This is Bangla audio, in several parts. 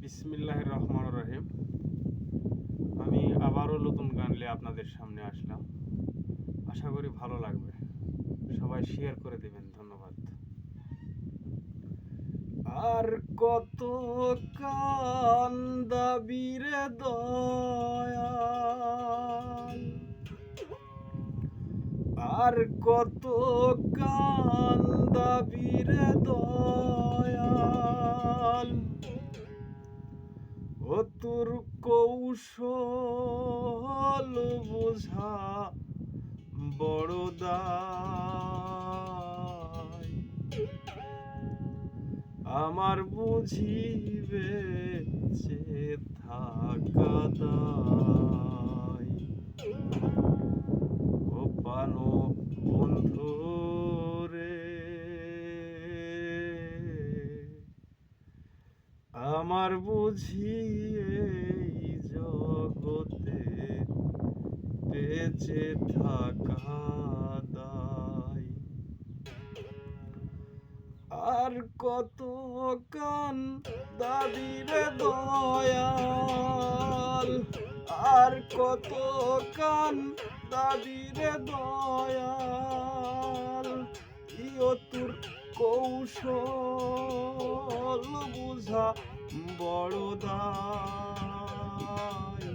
বিসমিল্লাহির রহমানির রহিম। আমি আবারও নতুন গান নিয়ে আপনাদের সামনে আসলাম। আশা করি ভালো লাগবে। সবাই শেয়ার করে দিবেন। ধন্যবাদ। আর কত কান্দাবি রে দয়াল, আর কত কান্দাবি রে দয়াল, ও তোর কৌশল বোঝা বড় দায়, আমার বুঝিবে যে থাকা দায়। ও পানো বন্ধু রে, আমার বুঝিয়ে জগতে বেঁচে থাকা দায়। আর কত কান দাবি রে দয়াল, আর কত কান দাবি রে দয়াল, ইও তোর কৌশল বুঝা বড় দায়,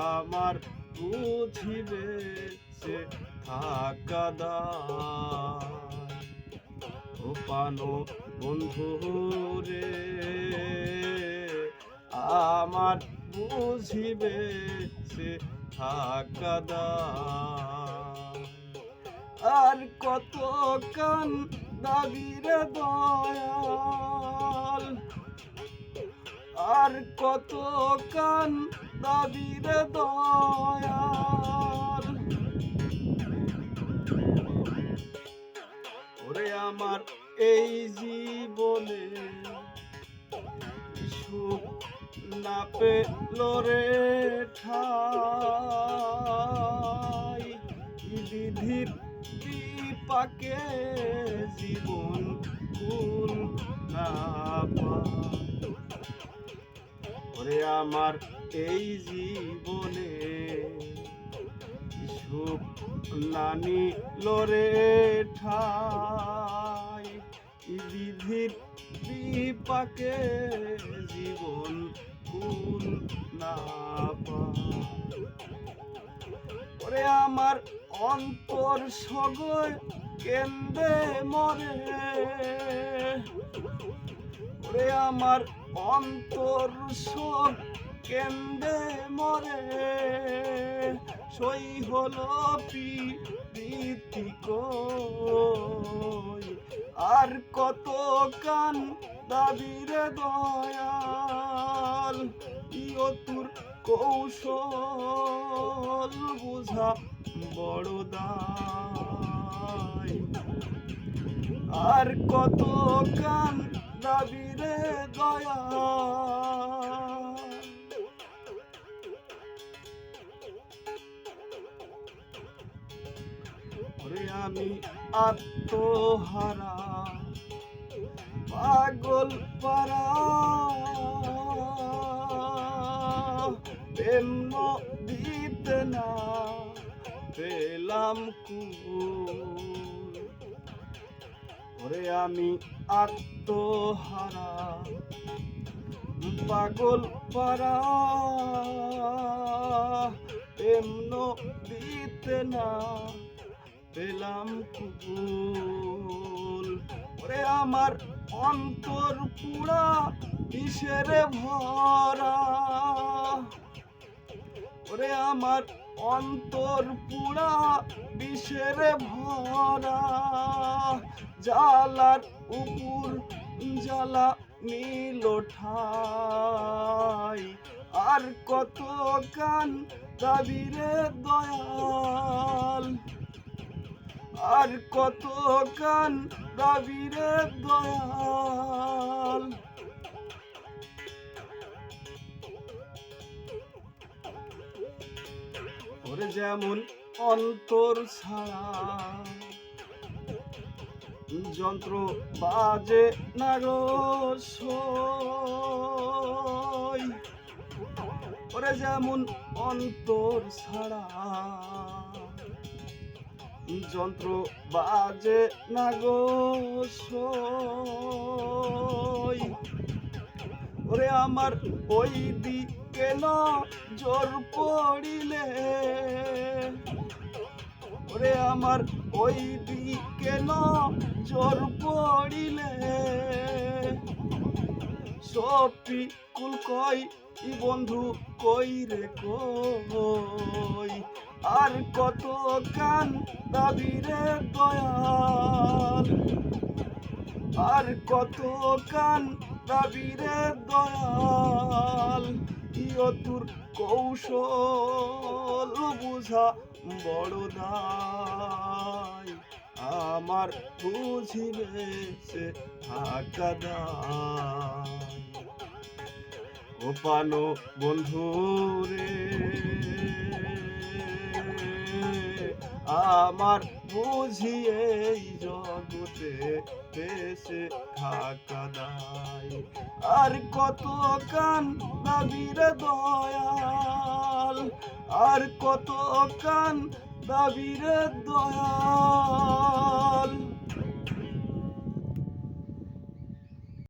আমার বুঝিবে সে থাকা দায়। ও পানো বন্ধু রে, আমার বুঝিবে সে থাকা দায়। আর কত কান দাবি রে দয়াল, আর কত কান দাবি রে দয়াল, ওরে আমার এই জীবনে সুখ না পেল রে ঠাই, বিধির বিপাকে জীবন কুল না পায়। ওরে আমার এই জীবনে সুখ নানি লরে ঠাই, বিধির বিপাকে জীবন কুল না পায়। ওরে আমার অন্তর সগয় কেন্দে মরে, ওরে আমার অন্তর সব কেন্দে মরে, সই হলো প্রীতি কই, আর কত কান দাবি রে দয়াল, ইও তোর কৌশল বুঝা বড় দায়, আর কত কান দাবি রে দয়াল। ওরে আমি আত্মহারা পাগল পারা, প্রেম দিতে না পেলাম কুল। ওরে আমি আত্মহারা পাগল পারা, প্রেম দিতে না পেলাম কুল। ওরে আমার অন্তর পুরা বিষের ভরা, ওরে আমার অন্তর পুরা বিষের ভরা, জ্বালার উপর জ্বালা নীল ঠাই, আর কত কান দাবি রে দয়াল, আর কত কান দাবি রে দয়াল। ওরে যেমন অন্তর ছাড়া যন্ত্র বাজে না গো, ওরে যেমন অন্তর ছাড়া যন্ত্র বাজে না গো সই। ওরে আমার ওই দিকে নজর পড়িলে, ওরে আমার ওই দিকে নজর পড়িলে, সপি কুল কই ই বন্ধু কই রে কই, আর কত কান দাবি রে দয়াল, আর কত কান দাবি রে দয়াল, ইয় তোর কৌশল বুঝা বড় দায়, আমার বুঝিবে সে থাকা দায়। ও পানো বন্ধু রে, আমার বুঝিয়ে এই জগতে বেঁচে থাকা দায়, আর কত কান দাবি রে দয়াল, আর কত কান দাবি রে দয়াল।